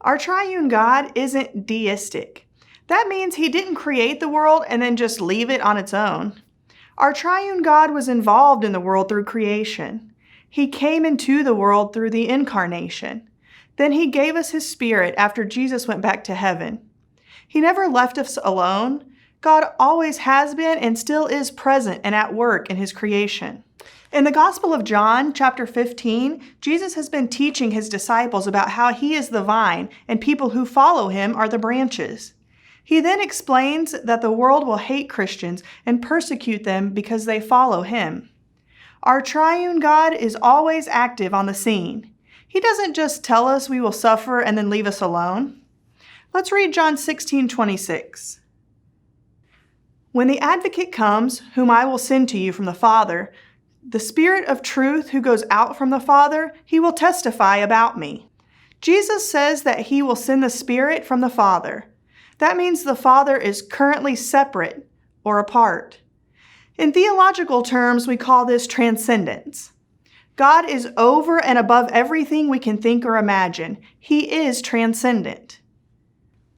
Our triune God isn't deistic. That means he didn't create the world and then just leave it on its own. Our triune God was involved in the world through creation. He came into the world through the incarnation. Then he gave us his Spirit after Jesus went back to heaven. He never left us alone. God always has been and still is present and at work in his creation. In the Gospel of John, chapter 15, Jesus has been teaching his disciples about how he is the vine and people who follow him are the branches. He then explains that the world will hate Christians and persecute them because they follow him. Our triune God is always active on the scene. He doesn't just tell us we will suffer and then leave us alone. Let's read John 16:26. When the Advocate comes, whom I will send to you from the Father, the Spirit of truth who goes out from the Father, he will testify about me. Jesus says that he will send the Spirit from the Father. That means the Father is currently separate or apart. In theological terms, we call this transcendence. God is over and above everything we can think or imagine. He is transcendent.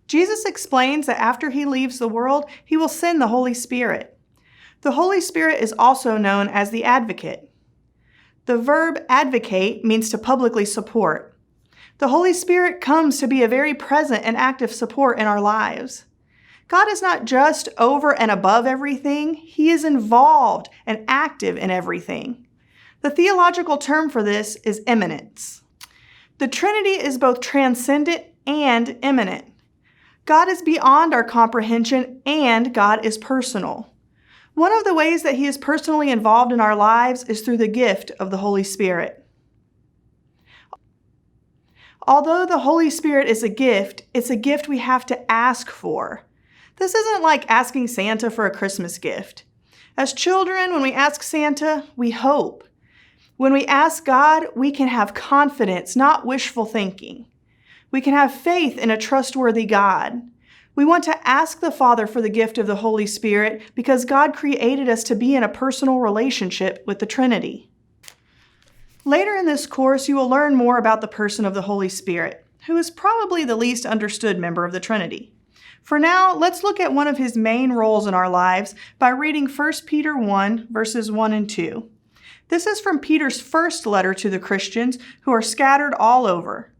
Jesus explains that after he leaves the world, he will send the Holy Spirit. The Holy Spirit is also known as the Advocate. The verb advocate means to publicly support. The Holy Spirit comes to be a very present and active support in our lives. God is not just over and above everything, he is involved and active in everything. The theological term for this is immanence. The Trinity is both transcendent and immanent. God is beyond our comprehension and God is personal. One of the ways that he is personally involved in our lives is through the gift of the Holy Spirit. Although the Holy Spirit is a gift, it's a gift we have to ask for. This isn't like asking Santa for a Christmas gift. As children, when we ask Santa, we hope. When we ask God, we can have confidence, not wishful thinking. We can have faith in a trustworthy God. We want to ask the Father for the gift of the Holy Spirit because God created us to be in a personal relationship with the Trinity. Later in this course, you will learn more about the person of the Holy Spirit, who is probably the least understood member of the Trinity. For now, let's look at one of his main roles in our lives by reading 1 Peter 1, verses 1 and 2. This is from Peter's first letter to the Christians who are scattered all over.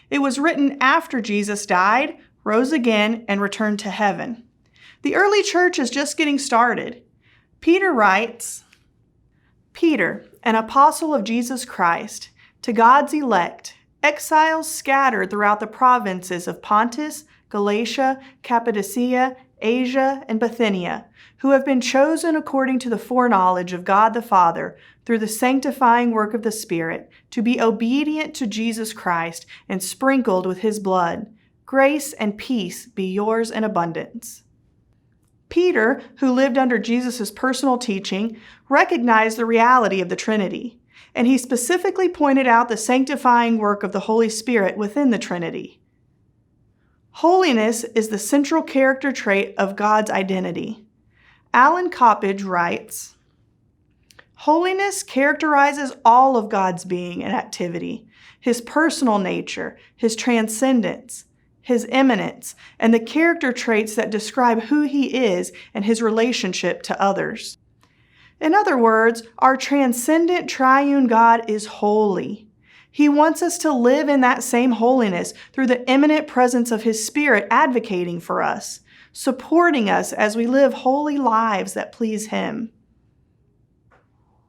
It was written after Jesus died, rose again, and returned to heaven. The early church is just getting started. Peter writes, Peter, an apostle of Jesus Christ, to God's elect, exiles scattered throughout the provinces of Pontus, Galatia, Cappadocia, Asia, and Bithynia, who have been chosen according to the foreknowledge of God the Father, through the sanctifying work of the Spirit, to be obedient to Jesus Christ and sprinkled with his blood. Grace and peace be yours in abundance. Peter, who lived under Jesus' personal teaching, recognized the reality of the Trinity, and he specifically pointed out the sanctifying work of the Holy Spirit within the Trinity. Holiness is the central character trait of God's identity. Alan Coppage writes, Holiness characterizes all of God's being and activity, his personal nature, his transcendence, his immanence, and the character traits that describe who he is and his relationship to others. In other words, our transcendent triune God is holy. He wants us to live in that same holiness through the immanent presence of his Spirit advocating for us, supporting us as we live holy lives that please him.